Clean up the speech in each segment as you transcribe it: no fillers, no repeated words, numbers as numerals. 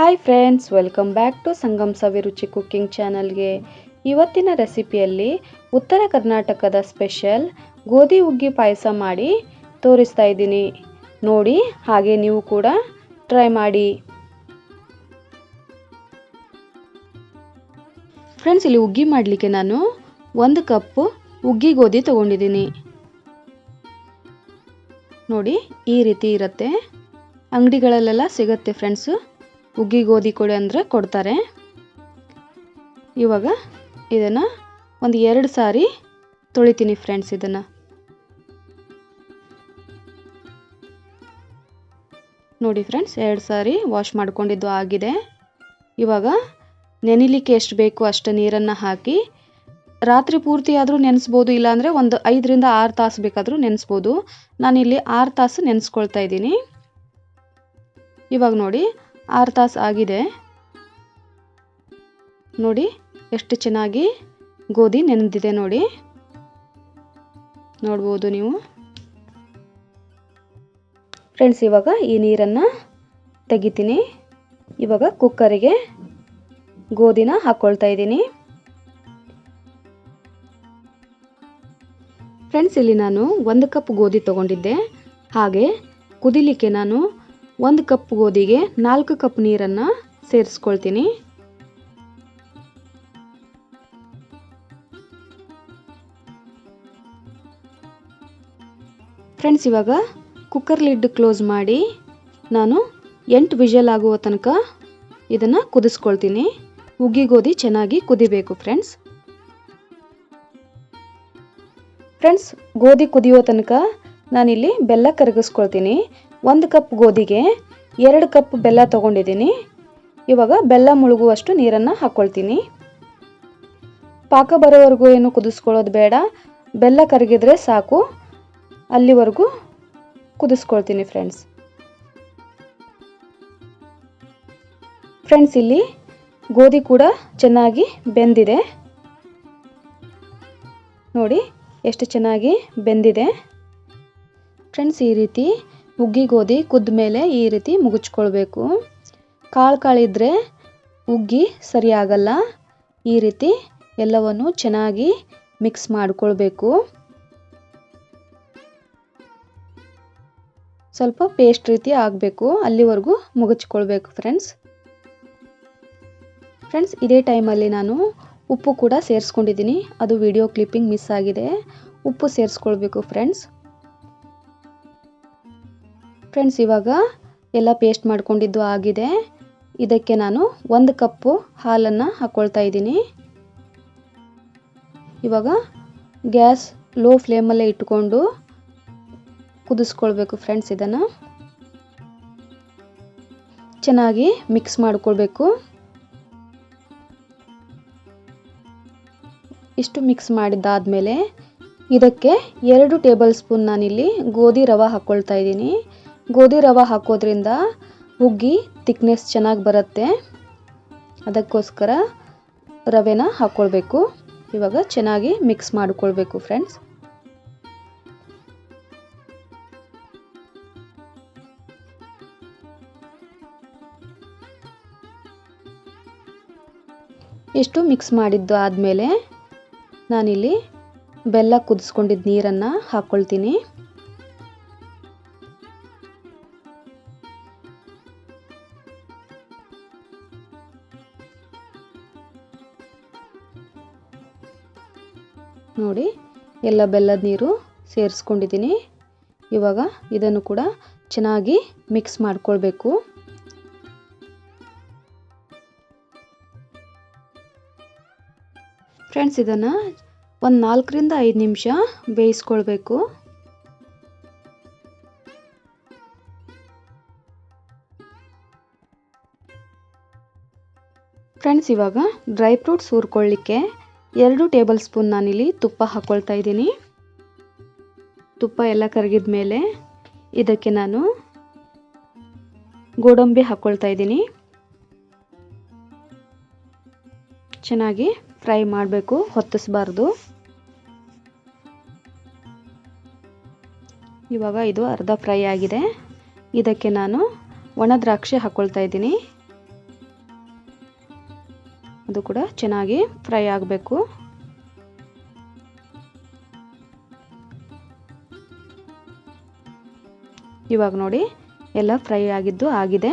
Hi friends, welcome back to Sangam Saviruchi cooking ಚಾನಲ್ಗೆ. ಇವತ್ತಿನ ರೆಸಿಪಿಯಲ್ಲಿ ಉತ್ತರ ಕರ್ನಾಟಕದ ಸ್ಪೆಷಲ್ ಗೋಧಿ ಹುಗ್ಗಿ ಪಾಯಸ ಮಾಡಿ ತೋರಿಸ್ತಾ ಇದ್ದೀನಿ. ನೋಡಿ, ಹಾಗೆ ನೀವು ಕೂಡ ಟ್ರೈ ಮಾಡಿ. ಫ್ರೆಂಡ್ಸ್, ಇಲ್ಲಿ ಹುಗ್ಗಿ ಮಾಡಲಿಕ್ಕೆ ನಾನು 1 ಕಪ್ ಹುಗ್ಗಿ ಗೋಧಿ ತಗೊಂಡಿದ್ದೀನಿ. ನೋಡಿ, ಈ ರೀತಿ ಇರುತ್ತೆ. ಅಂಗಡಿಗಳಲ್ಲೆಲ್ಲ ಸಿಗುತ್ತೆ ಫ್ರೆಂಡ್ಸ್. ಹುಗ್ಗಿ ಗೋಧಿ ಕೊಡಿ ಅಂದರೆ ಕೊಡ್ತಾರೆ. ಇವಾಗ ಇದನ್ನು ಒಂದು 2 ಸಾರಿ ತೊಳಿತೀನಿ ಫ್ರೆಂಡ್ಸ್. ಇದನ್ನು ನೋಡಿ ಫ್ರೆಂಡ್ಸ್, 2 ಸಾರಿ ವಾಶ್ ಮಾಡ್ಕೊಂಡಿದ್ದು ಆಗಿದೆ. ಇವಾಗ ನೆನಿಲಿಕ್ಕೆ ಎಷ್ಟು ಬೇಕು ಅಷ್ಟು ನೀರನ್ನು ಹಾಕಿ ರಾತ್ರಿ ಪೂರ್ತಿ ಆದರೂ ನೆನೆಸ್ಬೋದು, ಇಲ್ಲಾಂದರೆ ಒಂದು 5 ರಿಂದ 6 ತಾಸು ಬೇಕಾದರೂ ನೆನೆಸ್ಬೋದು. ನಾನಿಲ್ಲಿ 6 ತಾಸು ನೆನೆಸ್ಕೊಳ್ತಾ ಇದ್ದೀನಿ. ಇವಾಗ ನೋಡಿ 6 ತಾಸು ಆಗಿದೆ. ನೋಡಿ ಎಷ್ಟು ಚೆನ್ನಾಗಿ ಗೋಧಿ ನೆನೆದಿದೆ. ನೋಡ್ಬೋದು ನೀವು ಫ್ರೆಂಡ್ಸ್. ಇವಾಗ ಈ ನೀರನ್ನು ತೆಗಿತೀನಿ. ಇವಾಗ ಕುಕ್ಕರಿಗೆ ಗೋಧಿನ ಹಾಕ್ಕೊಳ್ತಾ ಇದ್ದೀನಿ. ಫ್ರೆಂಡ್ಸ್, ಇಲ್ಲಿ ನಾನು 1 ಕಪ್ ಗೋಧಿ ತಗೊಂಡಿದ್ದೆ. ಹಾಗೆ ಕುದಿಲಿಕ್ಕೆ ನಾನು 1 ಕಪ್ ಗೋಧಿಗೆ 4 ಕಪ್ ನೀರನ್ನು ಸೇರಿಸ್ಕೊಳ್ತೀನಿ. ಫ್ರೆಂಡ್ಸ್, ಇವಾಗ ಕುಕ್ಕರ್ ಲಿಡ್ ಕ್ಲೋಸ್ ಮಾಡಿ ನಾನು 8 ವಿಷಲ್ ಆಗುವ ತನಕ ಇದನ್ನು ಕುದಿಸ್ಕೊಳ್ತೀನಿ. ಹುಗ್ಗಿ ಗೋಧಿ ಚೆನ್ನಾಗಿ ಕುದಿಬೇಕು ಫ್ರೆಂಡ್ಸ್. ಗೋಧಿ ಕುದಿಯೋ ತನಕ ನಾನಿಲ್ಲಿ ಬೆಲ್ಲ ಕರಗಿಸ್ಕೊಳ್ತೀನಿ. 1 ಕಪ್ ಗೋಧಿಗೆ 2 ಕಪ್ ಬೆಲ್ಲ ತಗೊಂಡಿದ್ದೀನಿ. ಇವಾಗ ಬೆಲ್ಲ ಮುಳುಗುವಷ್ಟು ನೀರನ್ನು ಹಾಕ್ಕೊಳ್ತೀನಿ. ಪಾಕ ಬರೋವರೆಗೂ ಏನು ಕುದಿಸ್ಕೊಳ್ಳೋದು ಬೇಡ, ಬೆಲ್ಲ ಕರಗಿದ್ರೆ ಸಾಕು. ಅಲ್ಲಿವರೆಗೂ ಕುದಿಸ್ಕೊಳ್ತೀನಿ ಫ್ರೆಂಡ್ಸ್. ಇಲ್ಲಿ ಗೋಧಿ ಕೂಡ ಚೆನ್ನಾಗಿ ಬೆಂದಿದೆ. ನೋಡಿ ಎಷ್ಟು ಚೆನ್ನಾಗಿ ಬೆಂದಿದೆ ಫ್ರೆಂಡ್ಸ್. ಈ ರೀತಿ ಹುಗ್ಗಿ ಗೋಧಿ ಕುದ್ದ ಮೇಲೆ ಈ ರೀತಿ ಮುಗುಚ್ಕೊಳ್ಬೇಕು. ಕಾಳಿದ್ರೆ ಹುಗ್ಗಿ ಸರಿಯಾಗಲ್ಲ. ಈ ರೀತಿ ಎಲ್ಲವನ್ನು ಚೆನ್ನಾಗಿ ಮಿಕ್ಸ್ ಮಾಡಿಕೊಳ್ಬೇಕು. ಸ್ವಲ್ಪ ಪೇಸ್ಟ್ ರೀತಿ ಆಗಬೇಕು, ಅಲ್ಲಿವರೆಗೂ ಮುಗುಚ್ಕೊಳ್ಬೇಕು ಫ್ರೆಂಡ್ಸ್. ಇದೇ ಟೈಮಲ್ಲಿ ನಾನು ಉಪ್ಪು ಕೂಡ ಸೇರಿಸ್ಕೊಂಡಿದ್ದೀನಿ. ಅದು ವಿಡಿಯೋ ಕ್ಲಿಪ್ಪಿಂಗ್ ಮಿಸ್ ಆಗಿದೆ. ಉಪ್ಪು ಸೇರಿಸ್ಕೊಳ್ಬೇಕು ಫ್ರೆಂಡ್ಸ್. ಇವಾಗ ಎಲ್ಲ ಪೇಸ್ಟ್ ಮಾಡ್ಕೊಂಡಿದ್ದು ಆಗಿದೆ. ಇದಕ್ಕೆ ನಾನು 1 ಕಪ್ಪು ಹಾಲನ್ನು ಹಾಕ್ಕೊಳ್ತಾ ಇದ್ದೀನಿ. ಇವಾಗ ಗ್ಯಾಸ್ ಲೋ ಫ್ಲೇಮಲ್ಲೇ ಇಟ್ಕೊಂಡು ಕುದಿಸ್ಕೊಳ್ಬೇಕು ಫ್ರೆಂಡ್ಸ್. ಇದನ್ನು ಚೆನ್ನಾಗಿ ಮಿಕ್ಸ್ ಮಾಡ್ಕೊಳ್ಬೇಕು. ಇಷ್ಟು ಮಿಕ್ಸ್ ಮಾಡಿದ್ದಾದಮೇಲೆ ಇದಕ್ಕೆ 2 ಟೇಬಲ್ ಸ್ಪೂನ್ ನಾನಿಲ್ಲಿ ಗೋಧಿ ರವೆ ಹಾಕ್ಕೊಳ್ತಾ ಇದ್ದೀನಿ. ಗೋಧಿ ರವೆ ಹಾಕೋದ್ರಿಂದ ಹುಗ್ಗಿ ಥಿಕ್ನೆಸ್ ಚೆನ್ನಾಗಿ ಬರುತ್ತೆ. ಅದಕ್ಕೋಸ್ಕರ ರವೆನ ಹಾಕ್ಕೊಳ್ಬೇಕು. ಇವಾಗ ಚೆನ್ನಾಗಿ ಮಿಕ್ಸ್ ಮಾಡಿಕೊಳ್ಬೇಕು ಫ್ರೆಂಡ್ಸ್. ಇಷ್ಟು ಮಿಕ್ಸ್ ಮಾಡಿದ್ದು ಆದಮೇಲೆ ನಾನಿಲ್ಲಿ ಬೆಲ್ಲ ಕುದಿಸ್ಕೊಂಡಿದ್ದ ನೀರನ್ನು ಹಾಕ್ಕೊಳ್ತೀನಿ. ನೋಡಿ, ಎಲ್ಲ ಬೆಲ್ಲದ ನೀರು ಸೇರಿಸ್ಕೊಂಡಿದ್ದೀನಿ. ಇವಾಗ ಇದನ್ನು ಕೂಡ ಚೆನ್ನಾಗಿ ಮಿಕ್ಸ್ ಮಾಡ್ಕೊಳ್ಬೇಕು. ಫ್ರೆಂಡ್ಸ್, ಇದನ್ನು ಒಂದು 4 ರಿಂದ 5 ನಿಮಿಷ ಬೇಯಿಸ್ಕೊಳ್ಬೇಕು. ಫ್ರೆಂಡ್ಸ್, ಇವಾಗ ಡ್ರೈ ಫ್ರೂಟ್ಸ್ ಹುರ್ಕೊಳ್ಳಿಕ್ಕೆ 2 ಟೇಬಲ್ ಸ್ಪೂನ್ ನಾನಿಲ್ಲಿ ತುಪ್ಪ ಹಾಕ್ಕೊಳ್ತಾ ಇದ್ದೀನಿ. ತುಪ್ಪ ಎಲ್ಲ ಕರಗಿದ ಮೇಲೆ ಇದಕ್ಕೆ ನಾನು ಗೋಡಂಬಿ ಹಾಕ್ಕೊಳ್ತಾ ಇದ್ದೀನಿ. ಚೆನ್ನಾಗಿ ಫ್ರೈ ಮಾಡಬೇಕು, ಹೊತ್ತಿಸಬಾರ್ದು. ಇವಾಗ ಇದು ಅರ್ಧ ಫ್ರೈ ಆಗಿದೆ. ಇದಕ್ಕೆ ನಾನು ಒಣ ದ್ರಾಕ್ಷಿ ಹಾಕ್ಕೊಳ್ತಾ ಇದ್ದೀನಿ. ಅದು ಕೂಡ ಚೆನ್ನಾಗಿ ಫ್ರೈ ಆಗಬೇಕು. ಇವಾಗ ನೋಡಿ ಎಲ್ಲ ಫ್ರೈ ಆಗಿದ್ದು ಆಗಿದೆ.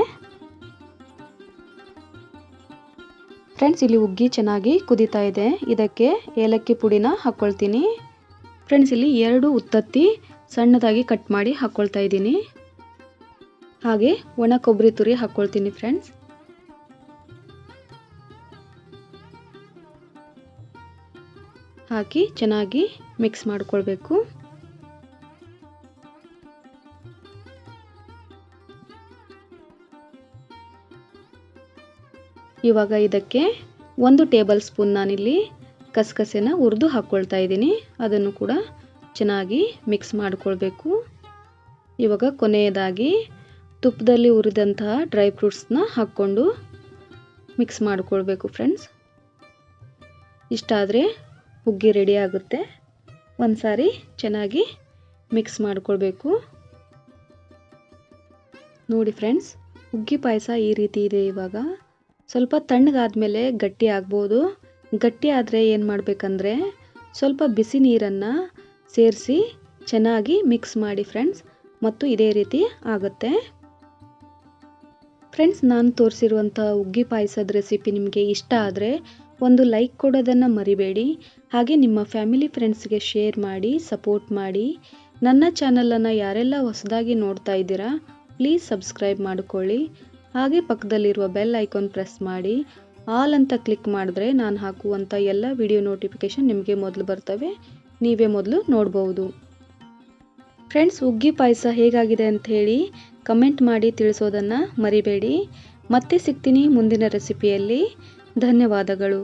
ಫ್ರೆಂಡ್ಸ್, ಇಲ್ಲಿ ಹುಗ್ಗಿ ಚೆನ್ನಾಗಿ ಕುದೀತಾ ಇದೆ. ಇದಕ್ಕೆ ಏಲಕ್ಕಿ ಪುಡಿನ ಹಾಕ್ಕೊಳ್ತೀನಿ. ಫ್ರೆಂಡ್ಸ್, ಇಲ್ಲಿ 2 ಉತ್ತತ್ತಿ ಸಣ್ಣದಾಗಿ ಕಟ್ ಮಾಡಿ ಹಾಕ್ಕೊಳ್ತಾ ಇದ್ದೀನಿ. ಹಾಗೆ ಒಣ ಕೊಬ್ಬರಿ ತುರಿ ಹಾಕ್ಕೊಳ್ತೀನಿ ಫ್ರೆಂಡ್ಸ್. ಹಾಕಿ ಚೆನ್ನಾಗಿ ಮಿಕ್ಸ್ ಮಾಡ್ಕೊಳ್ಬೇಕು. ಇವಾಗ ಇದಕ್ಕೆ 1 ಟೇಬಲ್ ಸ್ಪೂನ್ ನಾನಿಲ್ಲಿ ಕಸಕಸೆನ ಹುರಿದು ಹಾಕ್ಕೊಳ್ತಾ ಇದ್ದೀನಿ. ಅದನ್ನು ಕೂಡ ಚೆನ್ನಾಗಿ ಮಿಕ್ಸ್ ಮಾಡ್ಕೊಳ್ಬೇಕು. ಇವಾಗ ಕೊನೆಯದಾಗಿ ತುಪ್ಪದಲ್ಲಿ ಹುರಿದಂತಹ ಡ್ರೈ ಫ್ರೂಟ್ಸ್ನ ಹಾಕ್ಕೊಂಡು ಮಿಕ್ಸ್ ಮಾಡ್ಕೊಳ್ಬೇಕು ಫ್ರೆಂಡ್ಸ್. ಇಷ್ಟಾದರೆ ಹುಗ್ಗಿ ರೆಡಿ ಆಗುತ್ತೆ. ಒಂದು ಸಾರಿ ಚೆನ್ನಾಗಿ ಮಿಕ್ಸ್ ಮಾಡ್ಕೊಳ್ಬೇಕು. ನೋಡಿ ಫ್ರೆಂಡ್ಸ್, ಹುಗ್ಗಿ ಪಾಯಸ ಈ ರೀತಿ ಇದೆ. ಇವಾಗ ಸ್ವಲ್ಪ ತಣ್ಣಗಾದ್ಮೇಲೆ ಗಟ್ಟಿ ಆಗ್ಬೋದು. ಗಟ್ಟಿ ಆದರೆ ಏನು ಮಾಡಬೇಕಂದ್ರೆ ಸ್ವಲ್ಪ ಬಿಸಿ ನೀರನ್ನು ಸೇರಿಸಿ ಚೆನ್ನಾಗಿ ಮಿಕ್ಸ್ ಮಾಡಿ ಫ್ರೆಂಡ್ಸ್. ಮತ್ತು ಇದೇ ರೀತಿ ಆಗುತ್ತೆ. ಫ್ರೆಂಡ್ಸ್, ನಾನು ತೋರಿಸಿರುವಂಥ ಹುಗ್ಗಿ ಪಾಯಸದ ರೆಸಿಪಿ ನಿಮಗೆ ಇಷ್ಟ ಆದರೆ ಒಂದು ಲೈಕ್ ಕೊಡೋದನ್ನು ಮರಿಬೇಡಿ. ಹಾಗೆ ನಿಮ್ಮ ಫ್ಯಾಮಿಲಿ ಫ್ರೆಂಡ್ಸ್ಗೆ ಶೇರ್ ಮಾಡಿ, ಸಪೋರ್ಟ್ ಮಾಡಿ. ನನ್ನ ಚಾನಲನ್ನು ಯಾರೆಲ್ಲ ಹೊಸದಾಗಿ ನೋಡ್ತಾ ಇದ್ದೀರಾ ಪ್ಲೀಸ್ ಸಬ್ಸ್ಕ್ರೈಬ್ ಮಾಡಿಕೊಳ್ಳಿ. ಹಾಗೆ ಪಕ್ಕದಲ್ಲಿರುವ ಬೆಲ್ ಐಕಾನ್ ಪ್ರೆಸ್ ಮಾಡಿ. ಆಲ್ ಅಂತ ಕ್ಲಿಕ್ ಮಾಡಿದ್ರೆ ನಾನು ಹಾಕುವಂಥ ಎಲ್ಲ ವಿಡಿಯೋ ನೋಟಿಫಿಕೇಷನ್ ನಿಮಗೆ ಮೊದಲು ಬರ್ತವೆ. ನೀವೇ ಮೊದಲು ನೋಡ್ಬೋದು. ಫ್ರೆಂಡ್ಸ್, ಹುಗ್ಗಿ ಪಾಯಸ ಹೇಗಾಗಿದೆ ಅಂತ ಹೇಳಿ ಕಮೆಂಟ್ ಮಾಡಿ ತಿಳಿಸೋದನ್ನು ಮರಿಬೇಡಿ. ಮತ್ತೆ ಸಿಗ್ತೀನಿ ಮುಂದಿನ ರೆಸಿಪಿಯಲ್ಲಿ. ಧನ್ಯವಾದಗಳು.